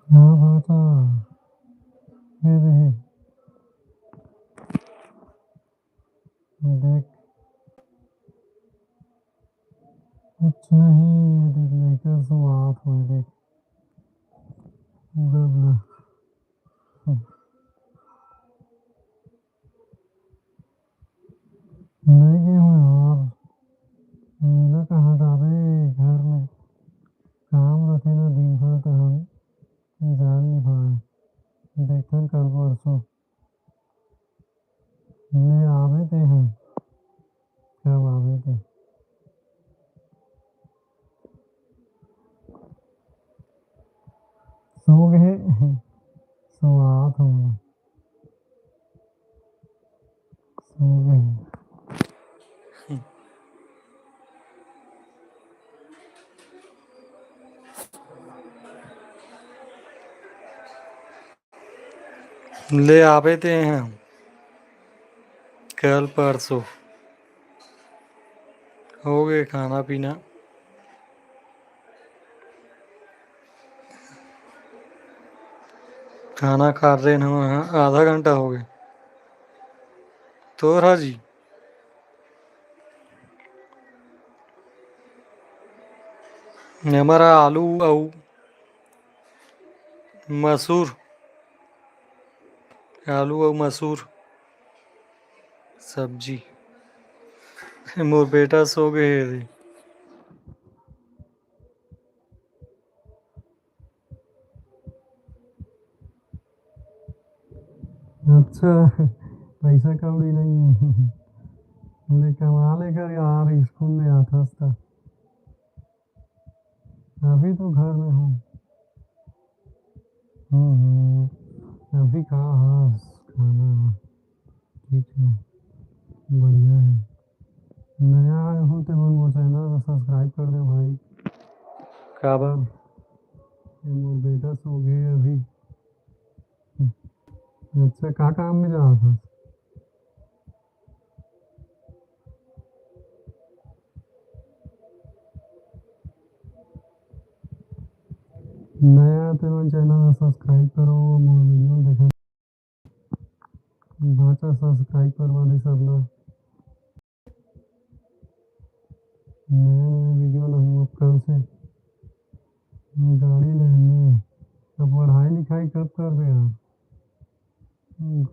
हाँ भाता ये रही देख कुछ नहीं देख लेकर सो आप हो देख गबला नहीं गए हुए यार नीला कहाँ जा रहे घर में काम रहते ना दिन भर तो हम जा नहीं पाए देखते कल परसों ले आवे थे हम कब आवे थे सो गए सो आप हम सो गए ले आवे थे हम कल परसों हो गए खाना पीना खाना खा रहे हैं हम आधा घंटा हो गए तो राजी हमारा आलू और मसूर आलू और मसूर सब्जी मोर बेटा सो गए थे अच्छा पैसा कौड़ी नहीं है ले कमा लेकर यार स्कूल में आता था अभी तो घर में हूँ अभी कहाँ हाँ खाना ठीक है बढ़िया है नया आए हो तो वो चैनल सब्सक्राइब कर दो भाई काबर ये मोर बेटा सो गए अभी अच्छा क्या काम में जा था नया तो चैनल सब्सक्राइब करो मोर वीडियो देखो भाचा सब्सक्राइब करवा दे सब लोग नया नया वीडियो लाऊंगा अब कल से गाड़ी लेनी है अब पढ़ाई लिखाई कब कर रहे हैं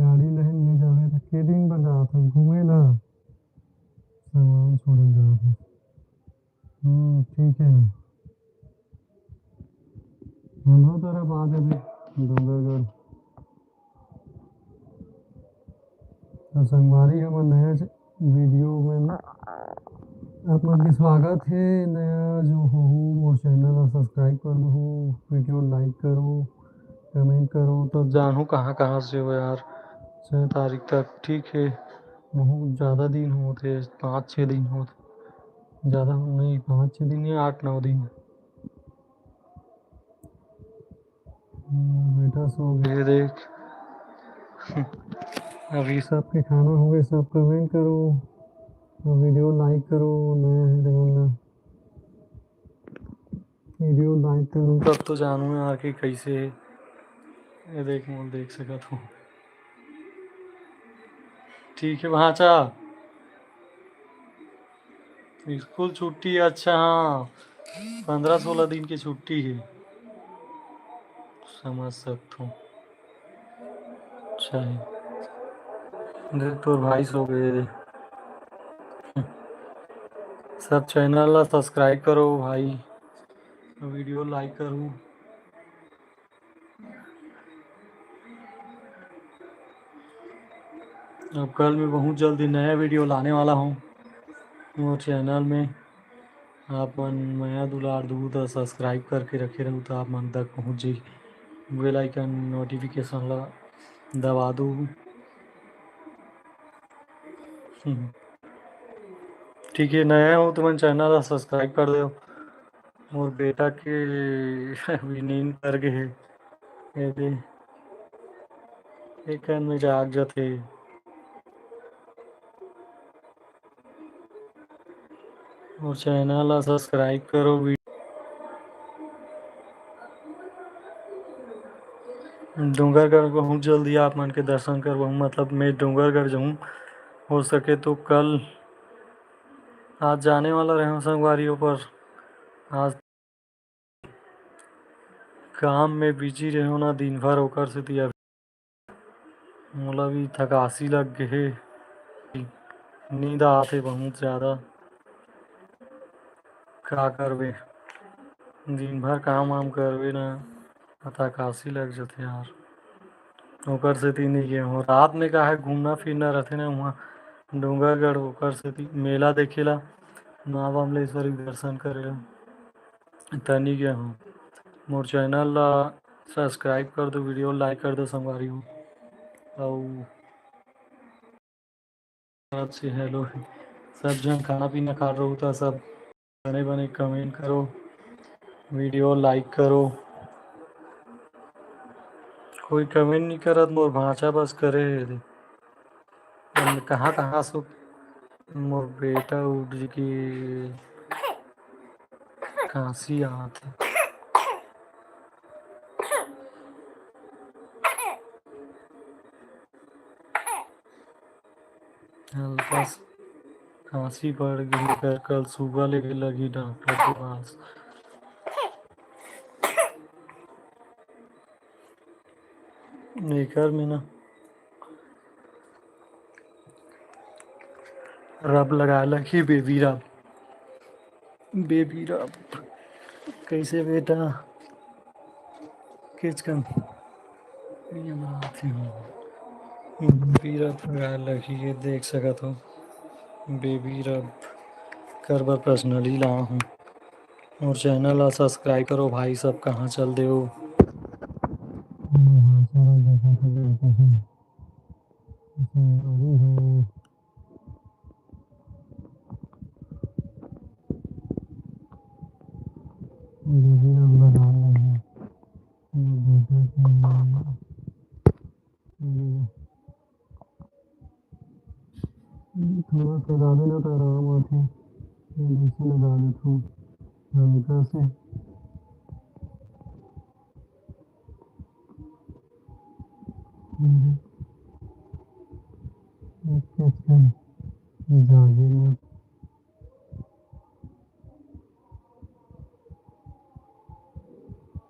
गाड़ी लेने ले जावे तो के दिन पर जात हस घूमे ला सामान छोड़े जात हस ठीक है ना हमरो तरफ आ जाबे डूंगरगढ़ तो संगवारी हमर नया वीडियो में ना आप लोग के स्वागत है नया जो हो मोर चैनल ला सब्सक्राइब कर दो वीडियो लाइक करो कमेंट करो तो जानू कहाँ कहाँ से हो यार 6 तारीख तक ठीक है बहुत ज़्यादा दिन होते 5-6 दिन होते ज़्यादा नहीं 5-6 दिन या 8-9 दिन बेटा सो गए देख अभी सबके खाना हो गए सब कमेंट करो और वीडियो लाइक करो नया है देखना वीडियो लाइक करो तब तो जानू यार कि कैसे है ये देख मोल देख सकत हूँ ठीक है भाचा स्कूल छुट्टी अच्छा हाँ 15-16 दिन की छुट्टी है समझ सकता हूँ अच्छा है देख तो भाई सो गए सब चैनल ला सब्सक्राइब करो भाई वीडियो लाइक करो अब कल मैं बहुत जल्दी नया वीडियो लाने वाला हूँ वो चैनल में आप मन माया दुलार दू तो सब्सक्राइब करके रखे रहूँ तो आप मन तक पहुँच जाई बेल आइकन नोटिफिकेशन ला दबा दो ठीक है नया हो तो मन चैनल ला सब्सक्राइब कर दो और बेटा के अभी नींद कर गए ये दे एक में जाग जाते और चैनल ला सब्सक्राइब करो डूंगरगढ़ बहुत जल्दी आप मन के दर्शन करवाऊँ, मतलब मैं डूंगरगढ़ जाऊँ, हो सके तो कल। आज जाने वाला रहे संगवारियों पर, आज काम में बिजी रहो ना दिन भर, होकर से दिया मोला भी थकासी लग गे हे, नींद आते बहुत ज़्यादा, का करबे, दिन भर काम वाम करबे ना, थकासी लग जाते यार, ओकर सेती नहीं गए हो। रात में का है घूमना फिरना रहते ना वहाँ डूंगरगढ़, ओकर सेती मेला देखेला, माँ बमलेश्वरी दर्शन करेला तनी गए हूँ। मोर चैनल ला सब्सक्राइब कर दो, वीडियो लाइक कर दो संगवारी हो, और से हेलो सब जन खाना पीना खा रहे हो तो सब बने बने कमेंट करो, वीडियो लाइक करो। कोई कमेंट नहीं करत, मोर भाषा बस करे है। कहाँ कहाँ से मोर बेटा उठ की खांसी आत है, हल्का सा खांसी बढ़ गई, फिर कल सुबह लेके लगी डॉक्टर के पास। एकर में ना रब लगा लगी, बेबी रब, बेबी रब कैसे बेटा किच कम बेबी रब लगा लगी है, देख सकत हो बेबी रब कर बार पर्सनली ला हूँ। और चैनल ला सब्सक्राइब करो भाई सब, कहाँ चल दे हो। थोड़ा सा ज़्यादा ना तो आराम आती, जैसे लगा देता हूँ हल्का से। जागे मत,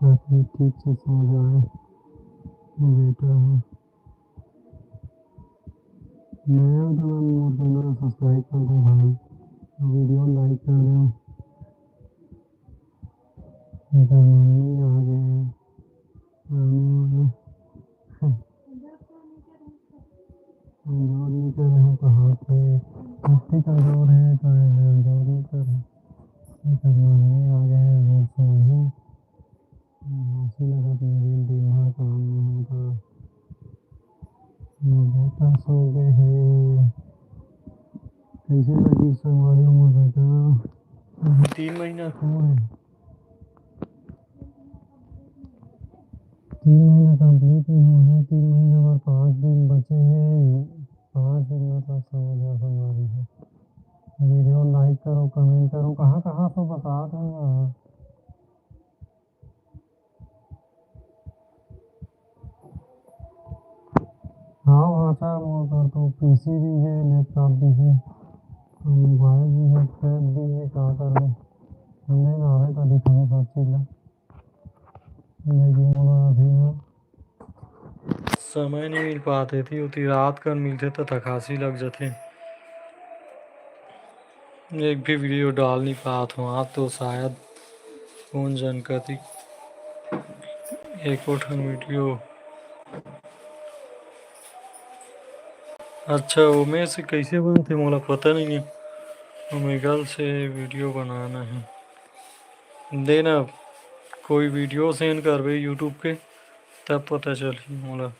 ताकि ठीक से सो जाए बेटा है। नया तो मोर चैनल सब्सक्राइब कर दो भाई, वीडियो लाइक कर दो। बेटा मम्मी आ गए हैं, आने वाले कमजोर नहीं कर रहे हो तो हाथ पे इतनी कमजोर है तो कमजोर नहीं कर रहे। बेटा मम्मी आ गए हैं, वो सो ही हंसी लगा तो मेरी दिन भर काम नहीं होता, बेटा सो गए हैं। कैसे लगी संगवारी मोर बेटा, 3 महीना हुआ है, 3 महीना कंप्लीट नहीं हुआ है, 3 महीना और 5 दिन बचे हैं। 5 दिन मतलब समझ लो संगवारी है। वीडियो लाइक करो, कमेंट करो, कहाँ कहाँ से बता दो यार। हाँ भाषा वो कर तो पीसी भी है, लैपटॉप भी है, मोबाइल भी है, टैब भी है, क्या करो हमने ना रहे तो दिखाऊँ सब चीज़ ला, लेकिन वो अभी ना समय नहीं मिल पाते थी, उतनी रात कर मिलते तो थकासी लग जाते, एक भी वीडियो डाल नहीं पात हूँ। आज तो शायद कौन जानकारी एक और वीडियो। अच्छा उमें से कैसे बनते मोला पता नहीं है, ओमेगल से वीडियो बनाना है, देना कोई वीडियो सेंड करबे यूट्यूब के तब पता चली मोला,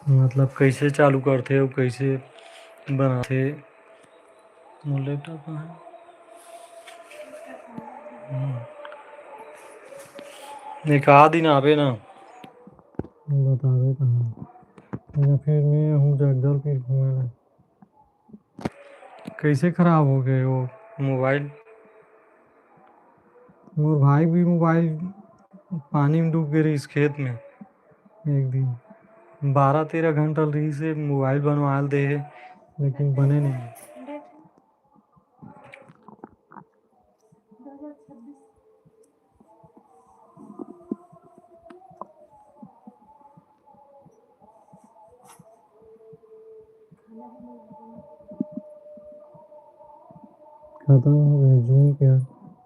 मतलब कैसे चालू करते और कैसे बनाते। मोर लैपटॉप कहाँ है, एक आध दिन आवे ना बतावे कहाँ, या फिर मैं हूँ जगदलपुर घूमने। कैसे खराब हो गए वो मोबाइल, मोर भाई भी मोबाइल पानी में डूब गए रही इस खेत में एक दिन 12-13 घंटा रही से मोबाइल बनवा दे है लेकिन बने नहीं। खत्म हो गए जून क्या।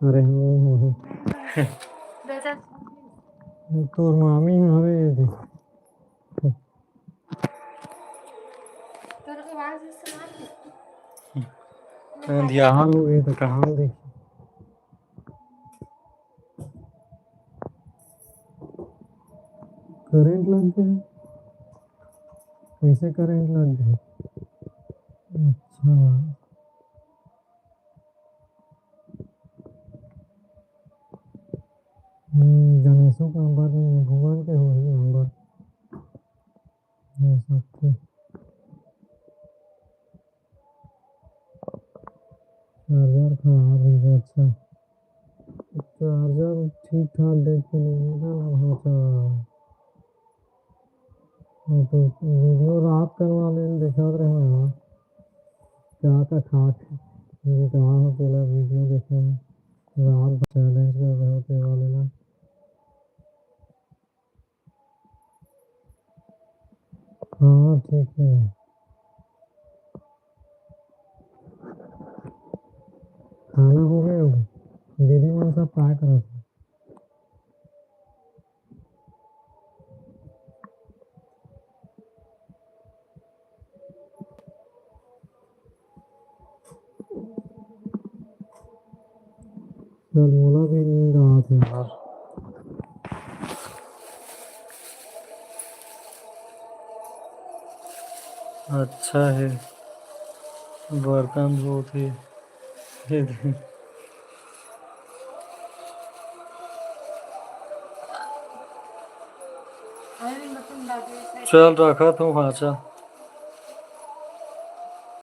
अरे हो तोर मामी हवे दे यहाँ हो गए तो कहाँ देखी करेंट लग गया। कैसे करेंट लग गया? अच्छा गणेशों का नंबर नहीं भगवान के हो ही नंबर हो सकते। चार्जर खराब है। अच्छा चार्जर ठीक ठाक देख के लेने का ना भाषा तो वीडियो रात करवा ले दिखा रहे हैं क्या का खाक मुझे कहाँ हो पहला वीडियो देखे रात चैलेंज कर रहे होते वाले ना। हाँ ठीक है खाना हो गया होगा दीदी मैं सब पैक करा था। चल बोला भी नींद आ थी यार। अच्छा है बर्तन धो थे चल रखा था भाषा।